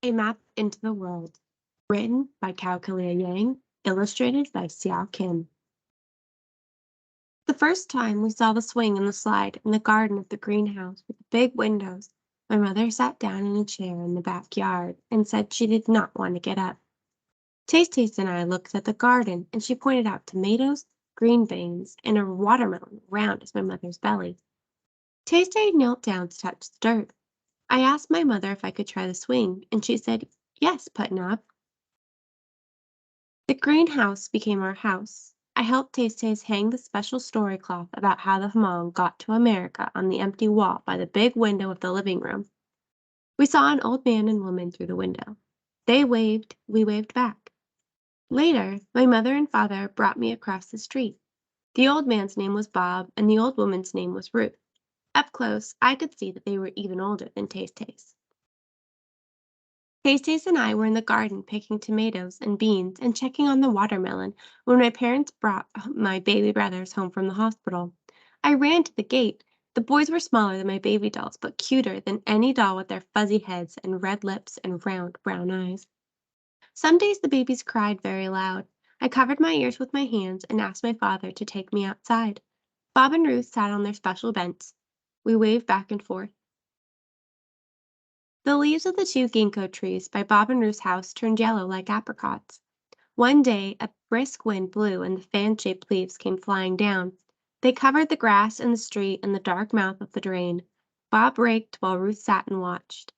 A Map into the World, written by Kalia, illustrated by Seo Kim. The first time we saw the swing and the slide in the garden of the greenhouse with the big windows, my mother sat down in a chair in the backyard and said she did not want to get up. Taste and I looked at the garden and she pointed out tomatoes, green beans, and a watermelon round as my mother's belly. Taste knelt down to touch the dirt. I asked my mother if I could try the swing, and she said, "Yes, Putnam." The greenhouse became our house. I helped Taste hang the special story cloth about how the Hmong got to America on the empty wall by the big window of the living room. We saw an old man and woman through the window. They waved, we waved back. Later, my mother and father brought me across the street. The old man's name was Bob, and the old woman's name was Ruth. Up close, I could see that they were even older than Taste. Taste and I were in the garden picking tomatoes and beans and checking on the watermelon when my parents brought my baby brothers home from the hospital. I ran to the gate. The boys were smaller than my baby dolls, but cuter than any doll with their fuzzy heads and red lips and round brown eyes. Some days the babies cried very loud. I covered my ears with my hands and asked my father to take me outside. Bob and Ruth sat on their special bench. We waved back and forth. The leaves of the two ginkgo trees by Bob and Ruth's house turned yellow like apricots. One day a brisk wind blew and the fan-shaped leaves came flying down. They covered the grass and the street and the dark mouth of the drain. Bob raked while Ruth sat and watched.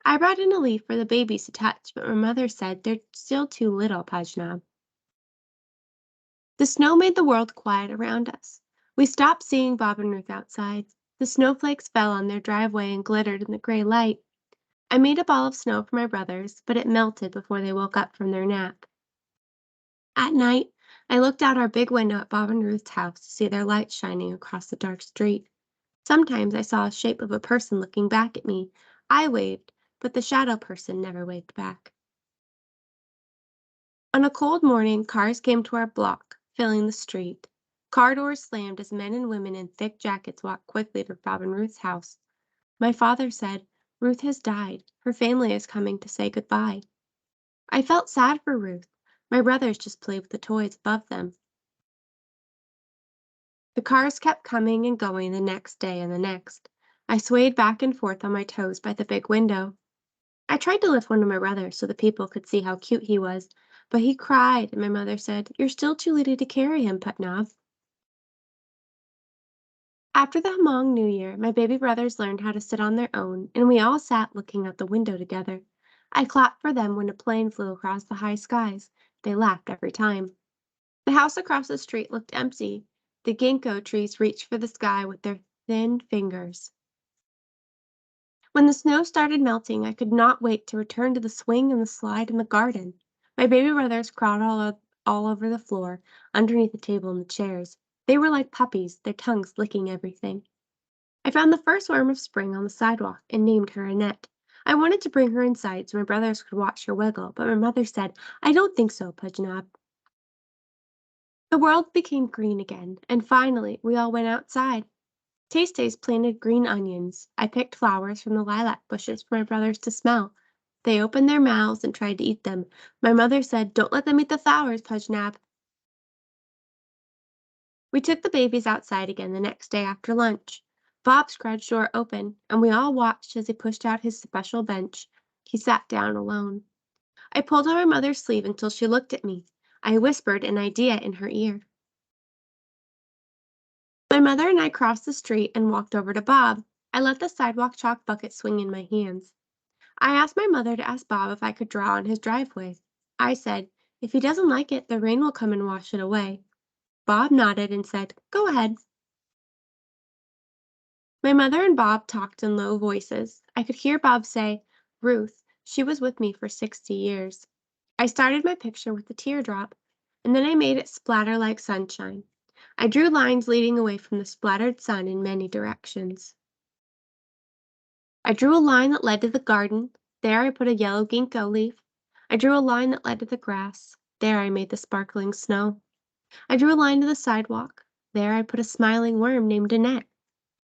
I brought in a leaf for the babies to touch, but my mother said they're still too little, Pajna. The snow made the world quiet around us. We stopped seeing Bob and Ruth outside. The snowflakes fell on their driveway and glittered in the gray light. I made a ball of snow for my brothers, but it melted before they woke up from their nap. At night, I looked out our big window at Bob and Ruth's house to see their lights shining across the dark street. Sometimes I saw a shape of a person looking back at me. I waved, but the shadow person never waved back. On a cold morning, cars came to our block, filling the street. Car doors slammed as men and women in thick jackets walked quickly to Bob and Ruth's house. My father said, "Ruth has died. Her family is coming to say goodbye." I felt sad for Ruth. My brothers just played with the toys above them. The cars kept coming and going the next day and the next. I swayed back and forth on my toes by the big window. I tried to lift one of my brothers so the people could see how cute he was, but he cried, and my mother said, "You're still too little to carry him, Putnam." After the Hmong New Year, my baby brothers learned how to sit on their own, and we all sat looking out the window together. I clapped for them when a plane flew across the high skies. They laughed every time. The house across the street looked empty. The ginkgo trees reached for the sky with their thin fingers. When the snow started melting, I could not wait to return to the swing and the slide in the garden. My baby brothers crawled all over the floor, underneath the table and the chairs. They were like puppies, their tongues licking everything. I found the first worm of spring on the sidewalk and named her Annette. I wanted to bring her inside so my brothers could watch her wiggle, but my mother said, "I don't think so, Pujnab." The world became green again, and finally we all went outside. Taste planted green onions. I picked flowers from the lilac bushes for my brothers to smell. They opened their mouths and tried to eat them. My mother said, "Don't let them eat the flowers, Pujnab." We took the babies outside again the next day after lunch. Bob's garage door opened, and we all watched as he pushed out his special bench. He sat down alone. I pulled on my mother's sleeve until she looked at me. I whispered an idea in her ear. My mother and I crossed the street and walked over to Bob. I let the sidewalk chalk bucket swing in my hands. I asked my mother to ask Bob if I could draw on his driveway. I said, "If he doesn't like it, the rain will come and wash it away." Bob nodded and said, "Go ahead." My mother and Bob talked in low voices. I could hear Bob say, "Ruth, she was with me for 60 years." I started my picture with a teardrop, and then I made it splatter like sunshine. I drew lines leading away from the splattered sun in many directions. I drew a line that led to the garden. There I put a yellow ginkgo leaf. I drew a line that led to the grass. There I made the sparkling snow. I drew a line to the sidewalk. There I put a smiling worm named Annette.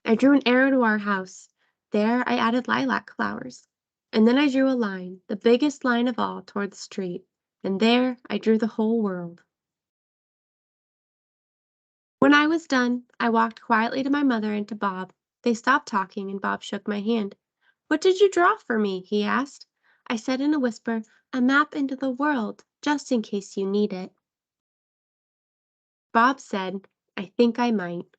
I drew an arrow to our house. There I added lilac flowers. And then I drew a line, the biggest line of all, toward the street. And there I drew the whole world. When I was done, I walked quietly to my mother and to Bob. They stopped talking, and Bob shook my hand. "What did you draw for me?" he asked. I said in a whisper, "A map into the world, just in case you need it." Bob said, "I think I might."